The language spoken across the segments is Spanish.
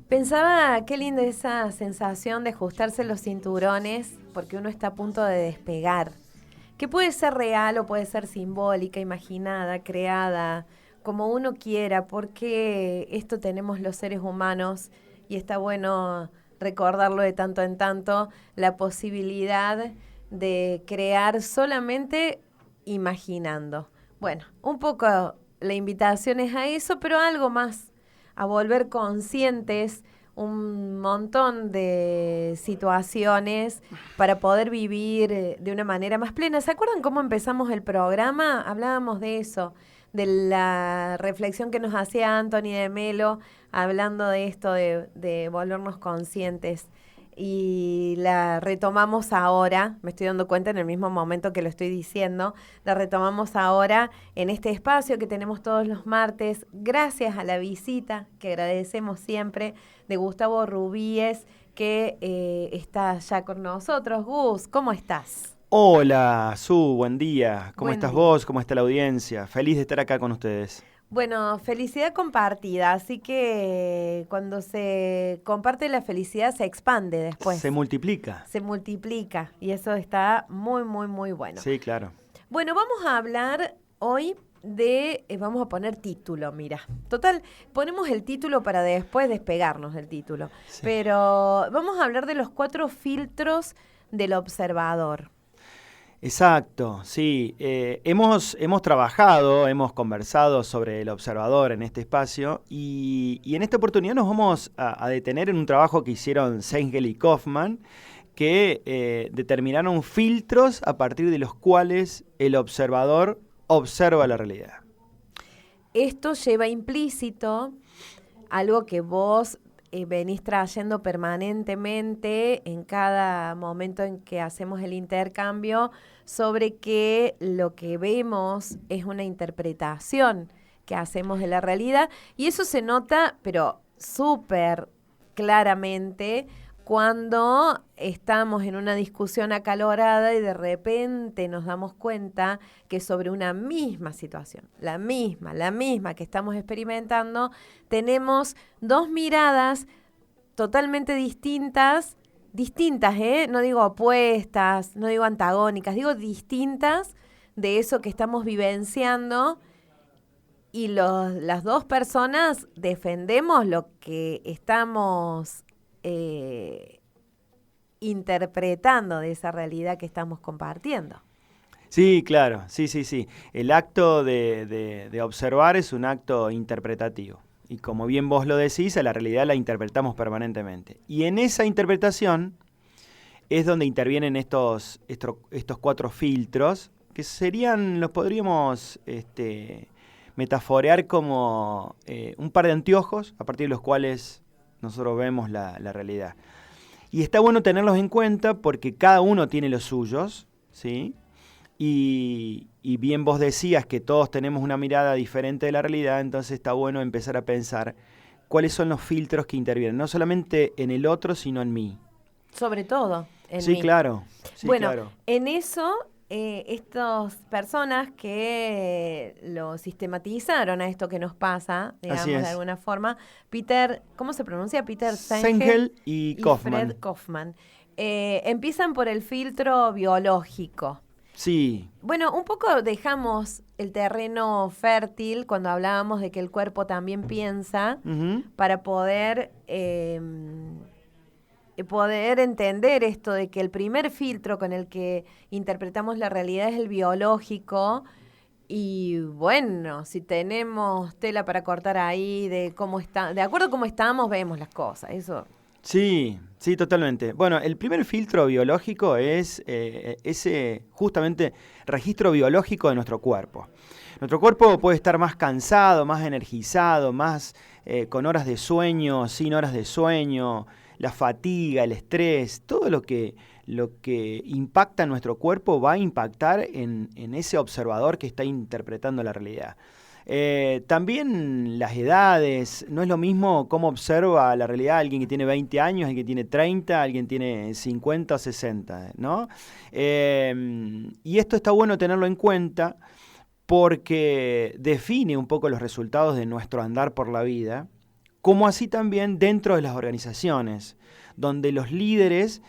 Pensaba qué linda esa sensación de ajustarse los cinturones porque uno está a punto de despegar, que puede ser real o puede ser simbólica, imaginada, creada, como uno quiera, porque esto tenemos los seres humanos y está bueno recordarlo de tanto en tanto, la posibilidad de crear solamente imaginando. Bueno, un poco la invitación es a eso, pero algo más, a volver conscientes un montón de situaciones para poder vivir de una manera más plena. ¿Se acuerdan cómo empezamos el programa? Hablábamos de eso, de la reflexión que nos hacía Anthony de Melo, hablando de esto de volvernos conscientes. Y la retomamos ahora, me estoy dando cuenta en el mismo momento que lo estoy diciendo, la retomamos ahora en este espacio que tenemos todos los martes, gracias a la visita que agradecemos siempre de Gustavo Rubíes, que está ya con nosotros. Gus, ¿cómo estás? Hola, Su, buen día. ¿Cómo Buen estás día. vos? ¿Cómo está la audiencia? Feliz de estar acá con ustedes. Bueno, felicidad compartida, así que cuando se comparte la felicidad se expande Se después, multiplica. se multiplica y eso está muy, muy, muy bueno. Sí, claro. Bueno, vamos a hablar hoy vamos a poner título, mira. Total, ponemos el título para después despegarnos del título, Sí. pero vamos a hablar de los 4 filtros del observador. Exacto, sí. Hemos trabajado, hemos conversado sobre el observador en este espacio y en esta oportunidad nos vamos a detener en un trabajo que hicieron Seingel y Kaufman que determinaron filtros a partir de los cuales el observador observa la realidad. Esto lleva implícito algo que vos venís trayendo permanentemente en cada momento en que hacemos el intercambio sobre que lo que vemos es una interpretación que hacemos de la realidad y eso se nota, pero súper claramente cuando estamos en una discusión acalorada y de repente nos damos cuenta que sobre una misma situación, la misma que estamos experimentando, tenemos 2 miradas totalmente distintas, ¿eh? No digo opuestas, no digo antagónicas, digo distintas de eso que estamos vivenciando y las 2 personas defendemos lo que estamos eh, interpretando de esa realidad que estamos compartiendo. Sí, claro, sí, sí, sí. El acto de observar es un acto interpretativo. Y como bien vos lo decís, a la realidad la interpretamos permanentemente. Y en esa interpretación es donde intervienen estos 4 filtros, que serían, los podríamos metaforear como un par de anteojos a partir de los cuales nosotros vemos la realidad. Y está bueno tenerlos en cuenta porque cada uno tiene los suyos, ¿sí? Y bien vos decías que todos tenemos una mirada diferente de la realidad, entonces está bueno empezar a pensar cuáles son los filtros que intervienen, no solamente en el otro, sino en mí. Sobre todo en Sí, mí. claro, sí, Bueno, claro. en eso, estas personas que lo sistematizaron a esto que nos pasa, Así digamos de es. alguna forma, Peter, ¿cómo se pronuncia? Peter Senge Sengel y y Fred Kaufman. Kaufman. Empiezan por el filtro biológico. Sí, Bueno, un poco dejamos el terreno fértil cuando hablábamos de que el cuerpo también piensa ujú, para poder entender esto de que el primer filtro con el que interpretamos la realidad es el biológico y bueno, si tenemos tela para cortar ahí de cómo está, de acuerdo a cómo estamos, vemos las cosas, eso. sí, sí, totalmente. Bueno, el primer filtro biológico es ese justamente registro biológico de nuestro cuerpo. Nuestro cuerpo puede estar más cansado, más energizado, más con horas de sueño, sin horas de sueño, la fatiga, el estrés, todo lo que impacta en nuestro cuerpo va a impactar en ese observador que está interpretando la realidad. También las edades, no es lo mismo cómo observa la realidad alguien que tiene 20 años, alguien que tiene 30, alguien que tiene 50 o 60, ¿no? Y esto está bueno tenerlo en cuenta porque define un poco los resultados de nuestro andar por la vida como así también dentro de las organizaciones, donde los líderes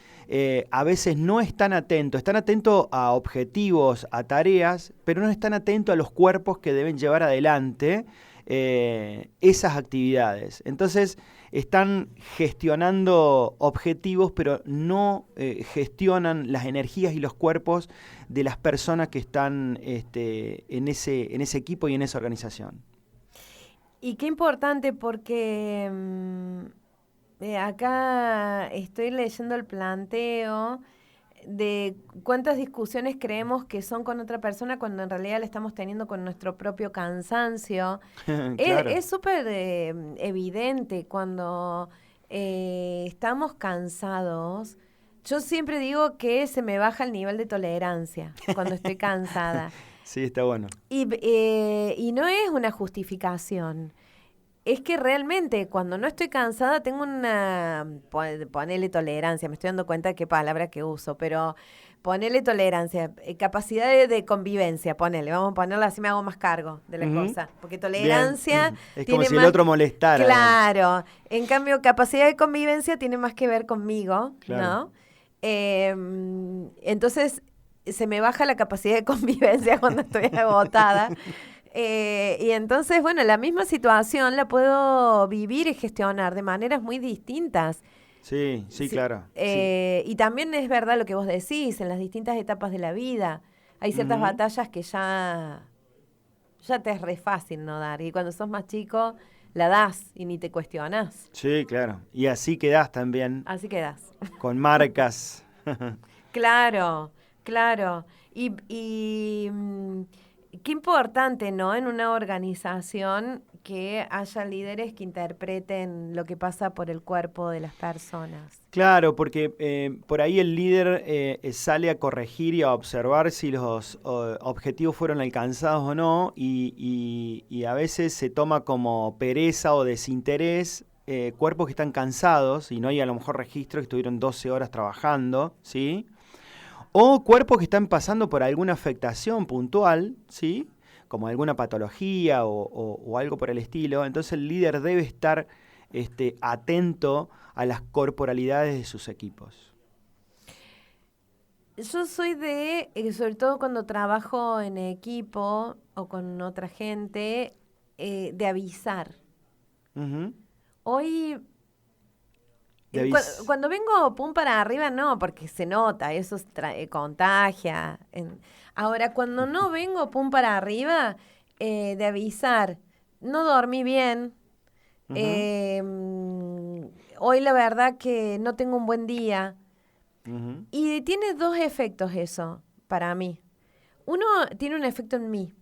a veces no están atentos a objetivos, a tareas, pero no están atentos a los cuerpos que deben llevar adelante esas actividades. Entonces, están gestionando objetivos, pero no gestionan las energías y los cuerpos de las personas que están en ese equipo y en esa organización. Y qué importante porque acá estoy leyendo el planteo de cuántas discusiones creemos que son con otra persona cuando en realidad la estamos teniendo con nuestro propio cansancio. Claro. Es súper evidente cuando estamos cansados. Yo siempre digo que se me baja el nivel de tolerancia cuando estoy cansada. Sí, está bueno. Y no es una justificación. Es que realmente cuando no estoy cansada tengo una, ponele tolerancia, me estoy dando cuenta de qué palabra que uso, pero ponele tolerancia, capacidad de convivencia, ponele, vamos a ponerlo así, me hago más cargo de la cosa, porque tolerancia Bien. Es tiene como si más, el otro molestara. claro, en cambio capacidad de convivencia tiene más que ver conmigo, Claro. ¿no? Entonces se me baja la capacidad de convivencia cuando estoy agotada. Y entonces, bueno, la misma situación la puedo vivir y gestionar de maneras muy distintas. Sí, claro. Y también es verdad lo que vos decís, en las distintas etapas de la vida. Hay ciertas batallas que ya te es re fácil no dar. Y cuando sos más chico, la das y ni te cuestionás. Sí, claro. Y así quedás también. Así quedás. Con marcas. Claro. Y qué importante, ¿no? En una organización que haya líderes que interpreten lo que pasa por el cuerpo de las personas. Claro, porque por ahí el líder sale a corregir y a observar si los objetivos fueron alcanzados o no, y a veces se toma como pereza o desinterés cuerpos que están cansados y no hay a lo mejor registro que estuvieron 12 horas trabajando, ¿sí? O cuerpos que están pasando por alguna afectación puntual, ¿sí? Como alguna patología o algo por el estilo. Entonces el líder debe estar atento a las corporalidades de sus equipos. Yo soy sobre todo cuando trabajo en equipo o con otra gente, de avisar. Uh-huh. Hoy... Cuando vengo pum para arriba, no, porque se nota, eso contagia. Ahora, cuando no vengo pum para arriba, de avisar, no dormí bien, hoy la verdad que no tengo un buen día. Uh-huh. Y tiene dos efectos eso, para mí. Uno tiene un efecto en mí,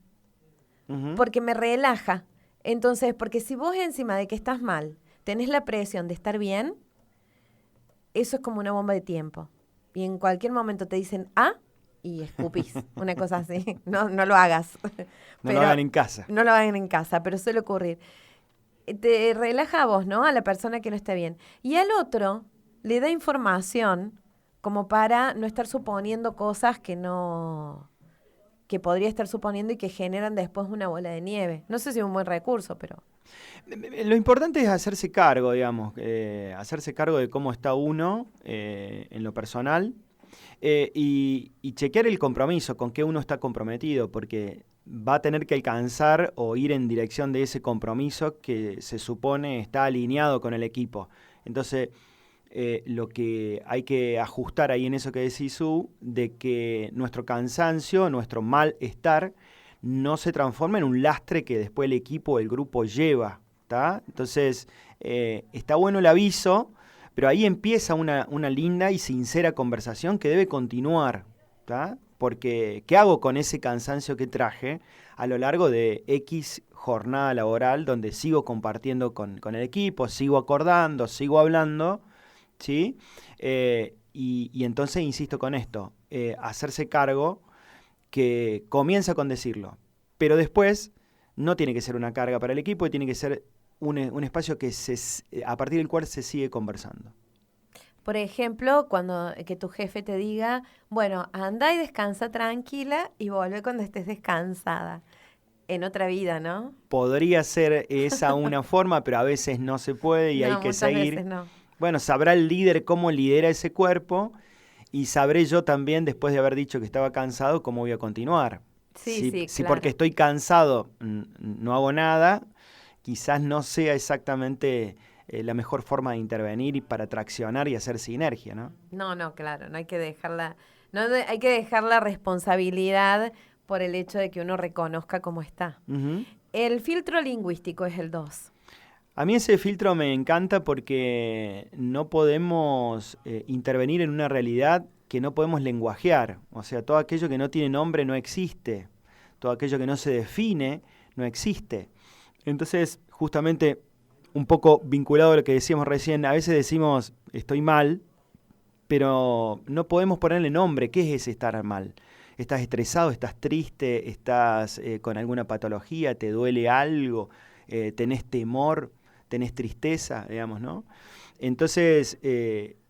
uh-huh, porque me relaja. Entonces, porque si vos encima de que estás mal, tenés la presión de estar bien, eso es como una bomba de tiempo. Y en cualquier momento te dicen y escupís. Una cosa así. No lo hagas. No lo hagan en casa. No lo hagan en casa, pero suele ocurrir. Te relaja a vos, ¿no? A la persona que no está bien. Y al otro le da información como para no estar suponiendo cosas que podría estar suponiendo y que generan después una bola de nieve. No sé si es un buen recurso, pero... Lo importante es hacerse cargo, digamos, hacerse cargo de cómo está uno en lo personal y chequear el compromiso, con qué uno está comprometido, porque va a tener que alcanzar o ir en dirección de ese compromiso que se supone está alineado con el equipo. Entonces, lo que hay que ajustar ahí en eso que decís, de que nuestro cansancio, nuestro malestar, no se transforma en un lastre que después el equipo o el grupo lleva, ¿tá? Entonces, está bueno el aviso, pero ahí empieza una linda y sincera conversación que debe continuar, ¿tá? Porque, ¿qué hago con ese cansancio que traje a lo largo de X jornada laboral donde sigo compartiendo con el equipo, sigo acordando, sigo hablando, ¿sí? Y entonces insisto con esto, hacerse cargo, que comienza con decirlo, pero después no tiene que ser una carga para el equipo y tiene que ser un espacio a partir del cual se sigue conversando. Por ejemplo, que tu jefe te diga, bueno, anda y descansa tranquila y vuelve cuando estés descansada. En otra vida, ¿no? Podría ser esa una forma, pero a veces no se puede y No, hay que muchas seguir. veces no. Bueno, sabrá el líder cómo lidera ese cuerpo y sabré yo también, después de haber dicho que estaba cansado, cómo voy a continuar. Sí, sí, Si porque claro. estoy cansado no hago nada, quizás no sea exactamente la mejor forma de intervenir y para traccionar y hacer sinergia, ¿no? No, no, claro, no hay que dejarla, hay que dejar la responsabilidad por el hecho de que uno reconozca cómo está. Ujú. El filtro lingüístico es el 2. A mí ese filtro me encanta porque no podemos intervenir en una realidad que no podemos lenguajear. O sea, todo aquello que no tiene nombre no existe. Todo aquello que no se define no existe. Entonces, justamente, un poco vinculado a lo que decíamos recién, a veces decimos estoy mal, pero no podemos ponerle nombre. ¿Qué es ese estar mal? ¿Estás estresado? ¿Estás triste? ¿Estás con alguna patología? ¿Te duele algo? ¿Tenés temor? ¿Tenés tristeza? Digamos, ¿no? Entonces,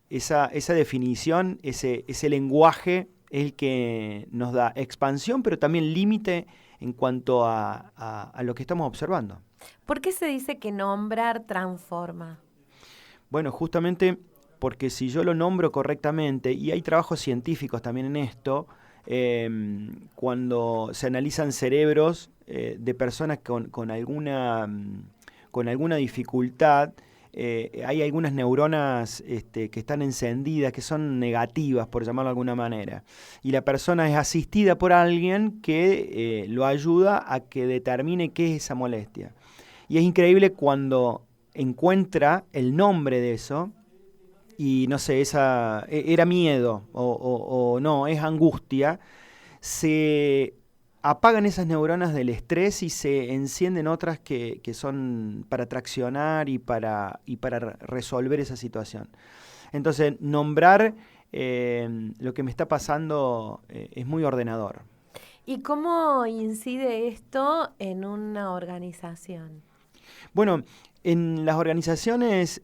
esa definición, ese lenguaje es el que nos da expansión, pero también límite en cuanto a lo que estamos observando. ¿Por qué se dice que nombrar transforma? Bueno, justamente porque si yo lo nombro correctamente, y hay trabajos científicos también en esto, cuando se analizan cerebros de personas con alguna dificultad, hay algunas neuronas que están encendidas, que son negativas, por llamarlo de alguna manera. Y la persona es asistida por alguien que lo ayuda a que determine qué es esa molestia. Y es increíble cuando encuentra el nombre de eso y no sé, era miedo o no, es angustia, se apagan esas neuronas del estrés y se encienden otras que son para traccionar y para resolver esa situación. Entonces, nombrar lo que me está pasando es muy ordenador. ¿Y cómo incide esto en una organización? Bueno, en las organizaciones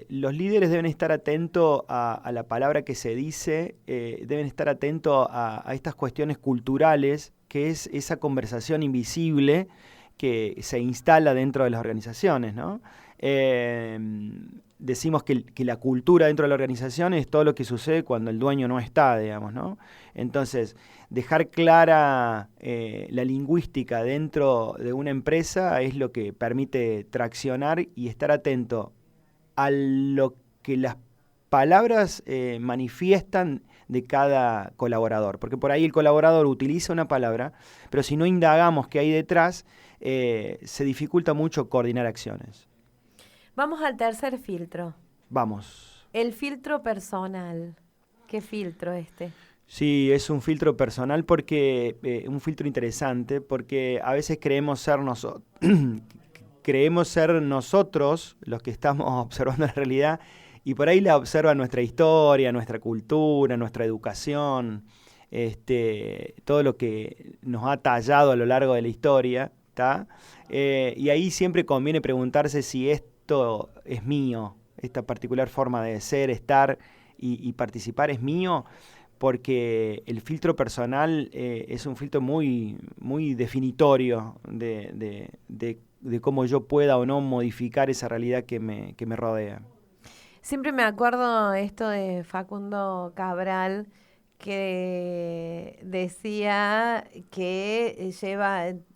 los líderes deben estar atentos a la palabra que se dice, deben estar atentos a estas cuestiones culturales, que es esa conversación invisible que se instala dentro de las organizaciones, ¿no? Decimos que la cultura dentro de la organización es todo lo que sucede cuando el dueño no está, digamos, ¿no? Entonces, dejar clara la lingüística dentro de una empresa es lo que permite traccionar y estar atento a lo que las palabras manifiestan de cada colaborador. Porque por ahí el colaborador utiliza una palabra, pero si no indagamos qué hay detrás, se dificulta mucho coordinar acciones. Vamos al tercer filtro. Vamos. El filtro personal. ¿Qué filtro este? Sí, es un filtro personal porque un filtro interesante porque a veces creemos ser nosotros los que estamos observando la realidad y por ahí la observa nuestra historia, nuestra cultura, nuestra educación, todo lo que nos ha tallado a lo largo de la historia, ¿tá? Y ahí siempre conviene preguntarse si esto es mío, esta particular forma de ser, estar y participar es mío, porque el filtro personal es un filtro muy, muy definitorio de cómo yo pueda o no modificar esa realidad que me rodea. Siempre me acuerdo esto de Facundo Cabral, que decía que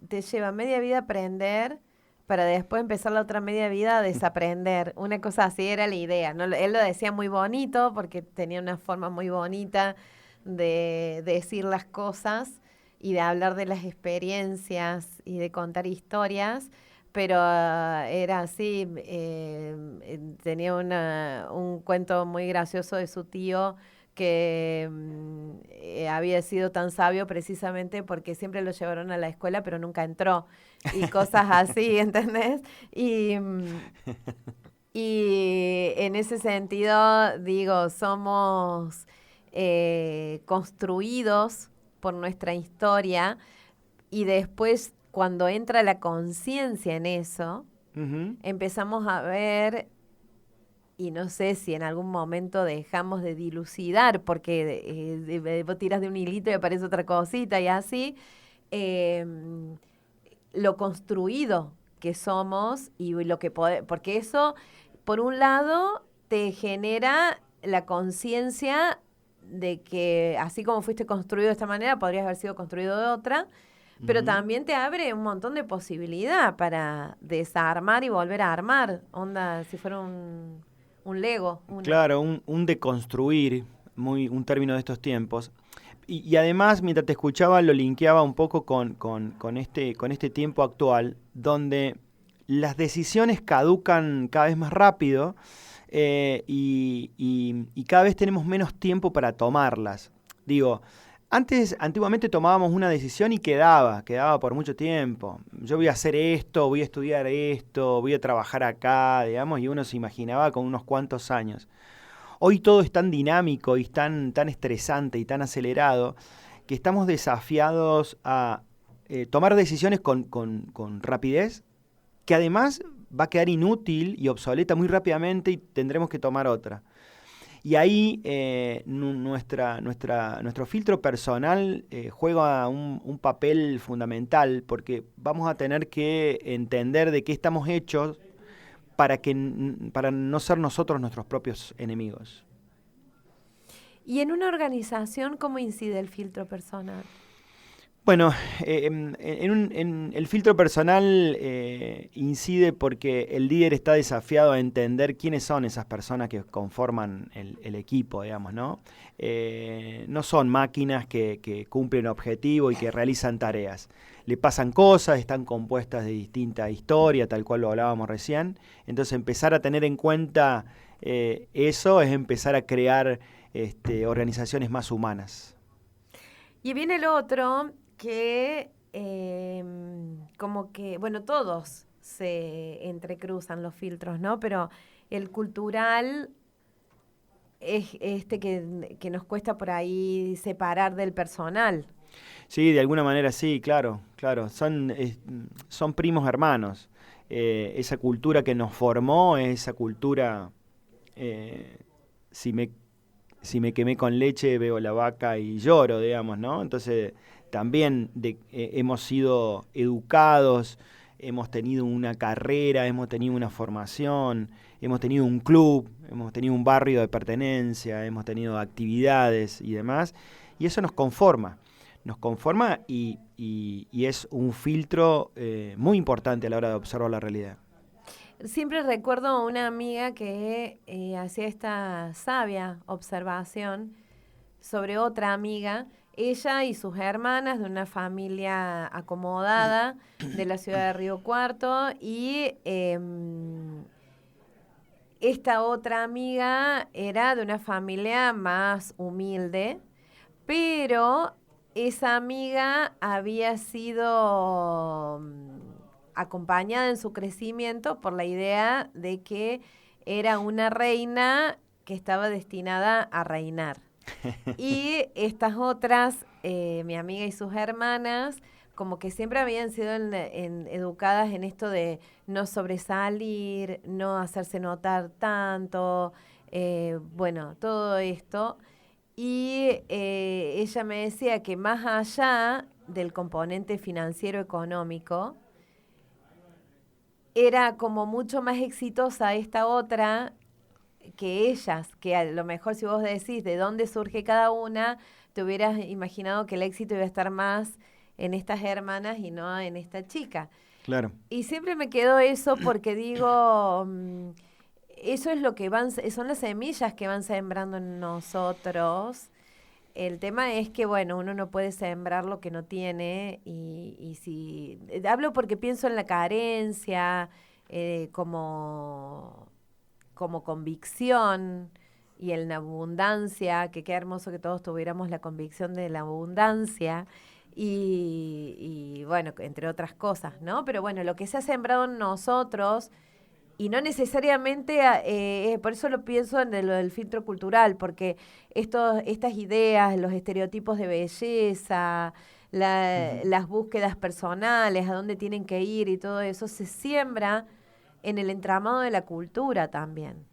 te lleva media vida aprender para después empezar la otra media vida a desaprender. Una cosa así era la idea, ¿no? Él lo decía muy bonito porque tenía una forma muy bonita de decir las cosas y de hablar de las experiencias y de contar historias, pero era así, tenía un cuento muy gracioso de su tío que había sido tan sabio precisamente porque siempre lo llevaron a la escuela pero nunca entró y cosas así, ¿entendés? Y en ese sentido, digo, somos construidos por nuestra historia y después cuando entra la conciencia en eso, Ujú. empezamos a ver, y no sé si en algún momento dejamos de dilucidar, porque vos tiras de un hilito y aparece otra cosita y así, eh, lo construido que somos y lo que porque eso, por un lado, te genera la conciencia de que así como fuiste construido de esta manera, podrías haber sido construido de otra, pero también te abre un montón de posibilidad para desarmar y volver a armar, onda, si fuera un Lego. Claro, un deconstruir, un término de estos tiempos. Y además, mientras te escuchaba, lo linkeaba un poco con este tiempo actual, donde las decisiones caducan cada vez más rápido y cada vez tenemos menos tiempo para tomarlas. Digo, antiguamente tomábamos una decisión y quedaba por mucho tiempo. Yo voy a hacer esto, voy a estudiar esto, voy a trabajar acá, digamos, y uno se imaginaba con unos cuantos años. Hoy todo es tan dinámico y tan estresante y tan acelerado que estamos desafiados a tomar decisiones con rapidez, que además va a quedar inútil y obsoleta muy rápidamente y tendremos que tomar otra. Y ahí nuestro filtro personal juega un papel fundamental, porque vamos a tener que entender de qué estamos hechos para no ser nosotros nuestros propios enemigos. ¿Y en una organización cómo incide el filtro personal? Bueno, en el filtro personal incide porque el líder está desafiado a entender quiénes son esas personas que conforman el equipo, digamos, ¿no? No son máquinas que cumplen objetivos y que realizan tareas. Le pasan cosas, están compuestas de distinta historia, tal cual lo hablábamos recién. Entonces empezar a tener en cuenta eso es empezar a crear organizaciones más humanas. Y viene el otro que como que, bueno, todos se entrecruzan los filtros, ¿no? Pero el cultural es que nos cuesta por ahí separar del personal. Sí, de alguna manera sí, claro. Son primos hermanos. Esa cultura que nos formó, esa cultura, si me quemé con leche, veo la vaca y lloro, digamos, ¿no? Entonces, también hemos sido educados, hemos tenido una carrera, hemos tenido una formación, hemos tenido un club, hemos tenido un barrio de pertenencia, hemos tenido actividades y demás, y eso nos conforma y es un filtro muy importante a la hora de observar la realidad. Siempre recuerdo a una amiga que hacía esta sabia observación sobre otra amiga, ella y sus hermanas de una familia acomodada de la ciudad de Río Cuarto y esta otra amiga era de una familia más humilde, pero esa amiga había sido acompañada en su crecimiento por la idea de que era una reina que estaba destinada a reinar. Y estas otras, mi amiga y sus hermanas, como que siempre habían sido educadas en esto de no sobresalir, no hacerse notar tanto, bueno, todo esto. Y ella me decía que más allá del componente financiero económico, era como mucho más exitosa esta otra que ellas, que a lo mejor si vos decís de dónde surge cada una, te hubieras imaginado que el éxito iba a estar más en estas hermanas y no en esta chica. Claro. Y siempre me quedó eso porque digo, eso es lo que son las semillas que van sembrando en nosotros. El tema es que, bueno, uno no puede sembrar lo que no tiene y si... Hablo porque pienso en la carencia, como convicción y en la abundancia, que qué hermoso que todos tuviéramos la convicción de la abundancia y bueno, entre otras cosas, ¿no? Pero bueno, lo que se ha sembrado en nosotros y no necesariamente, por eso lo pienso en lo del filtro cultural, porque estas ideas, los estereotipos de belleza, las búsquedas personales, a dónde tienen que ir y todo eso, se siembra en el entramado de la cultura también.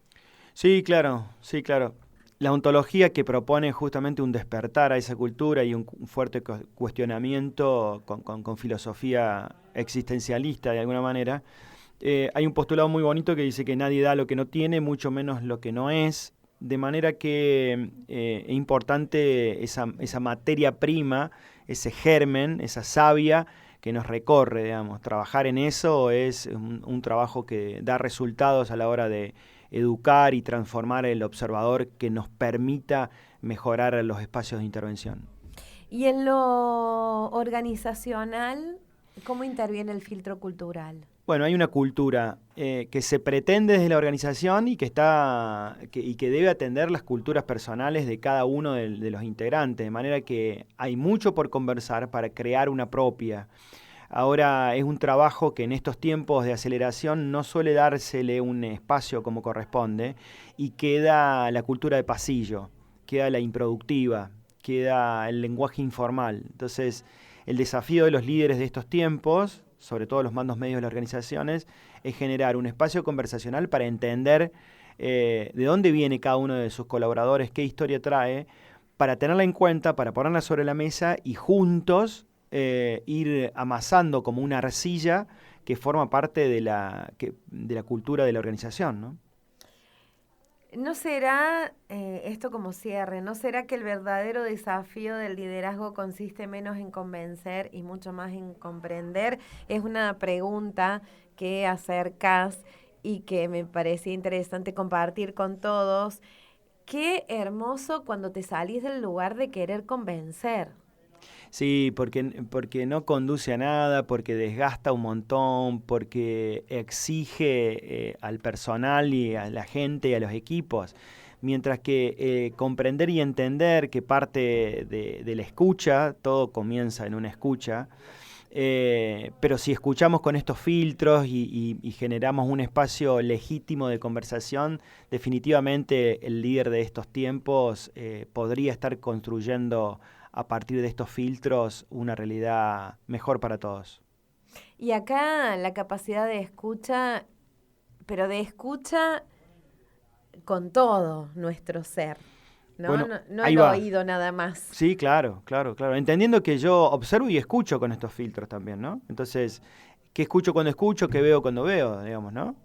Sí, claro, sí, claro. La ontología que propone justamente un despertar a esa cultura y un fuerte cuestionamiento con filosofía existencialista de alguna manera. Hay un postulado muy bonito que dice que nadie da lo que no tiene, mucho menos lo que no es, de manera que es importante esa materia prima, ese germen, esa savia que nos recorre, digamos. Trabajar en eso es un trabajo que da resultados a la hora de educar y transformar el observador, que nos permita mejorar los espacios de intervención. Y en lo organizacional, ¿cómo interviene el filtro cultural? Bueno, hay una cultura que se pretende desde la organización y que debe atender las culturas personales de cada uno de los integrantes, de manera que hay mucho por conversar para crear una propia. Ahora es un trabajo que en estos tiempos de aceleración no suele dársele un espacio como corresponde y queda la cultura de pasillo, queda la improductiva, queda el lenguaje informal. Entonces, el desafío de los líderes de estos tiempos, sobre todo los mandos medios de las organizaciones, es generar un espacio conversacional para entender de dónde viene cada uno de sus colaboradores, qué historia trae, para tenerla en cuenta, para ponerla sobre la mesa y juntos ir amasando como una arcilla que forma parte de la cultura de la organización, ¿no? ¿No será, esto como cierre, no será que el verdadero desafío del liderazgo consiste menos en convencer y mucho más en comprender? Es una pregunta que acercás y que me parecía interesante compartir con todos. Qué hermoso cuando te salís del lugar de querer convencer. Sí, porque no conduce a nada, porque desgasta un montón, porque exige al personal y a la gente y a los equipos. Mientras que comprender y entender que parte de la escucha, todo comienza en una escucha, pero si escuchamos con estos filtros y generamos un espacio legítimo de conversación, definitivamente el líder de estos tiempos podría estar construyendo a partir de estos filtros una realidad mejor para todos. Y acá la capacidad de escucha, pero de escucha con todo nuestro ser, ¿no? Bueno, No ahí el va. oído nada más. Sí, claro. Entendiendo que yo observo y escucho con estos filtros también, ¿no? Entonces, ¿qué escucho cuando escucho? ¿Qué veo cuando veo? Digamos, ¿no?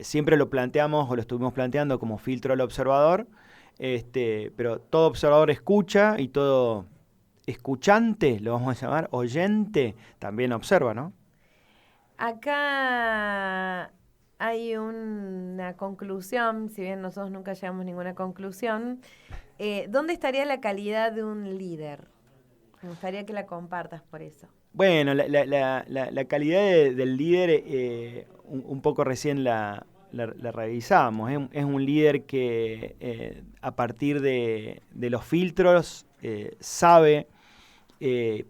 Siempre lo planteamos o lo estuvimos planteando como filtro al observador, pero todo observador escucha y todo escuchante, lo vamos a llamar, oyente, también observa, ¿no? Acá hay una conclusión, si bien nosotros nunca llegamos a ninguna conclusión. ¿Dónde estaría la calidad de un líder? Me gustaría que la compartas por eso. Bueno, la calidad del líder, un poco recién la revisamos. Es un líder que a partir de los filtros sabe,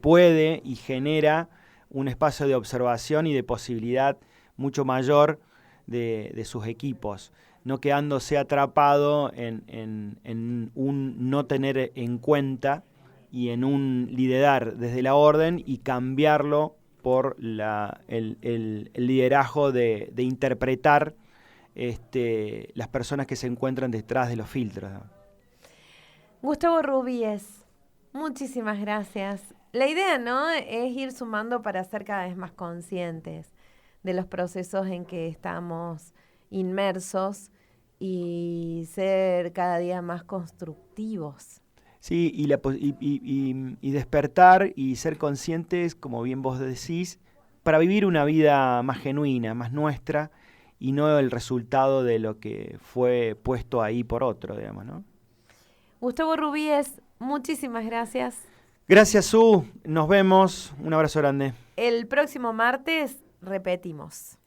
puede y genera un espacio de observación y de posibilidad mucho mayor de sus equipos, no quedándose atrapado en un no tener en cuenta y en un liderar desde la orden y cambiarlo por el liderazgo de interpretar las personas que se encuentran detrás de los filtros. Gustavo Rubíes, muchísimas gracias. La idea, ¿no?, es ir sumando para ser cada vez más conscientes de los procesos en que estamos inmersos y ser cada día más constructivos. Sí, y despertar y ser conscientes, como bien vos decís, para vivir una vida más genuina, más nuestra, y no el resultado de lo que fue puesto ahí por otro, digamos, ¿no? Gustavo Rubíes, muchísimas gracias. Gracias, Su. Nos vemos. Un abrazo grande. El próximo martes repetimos.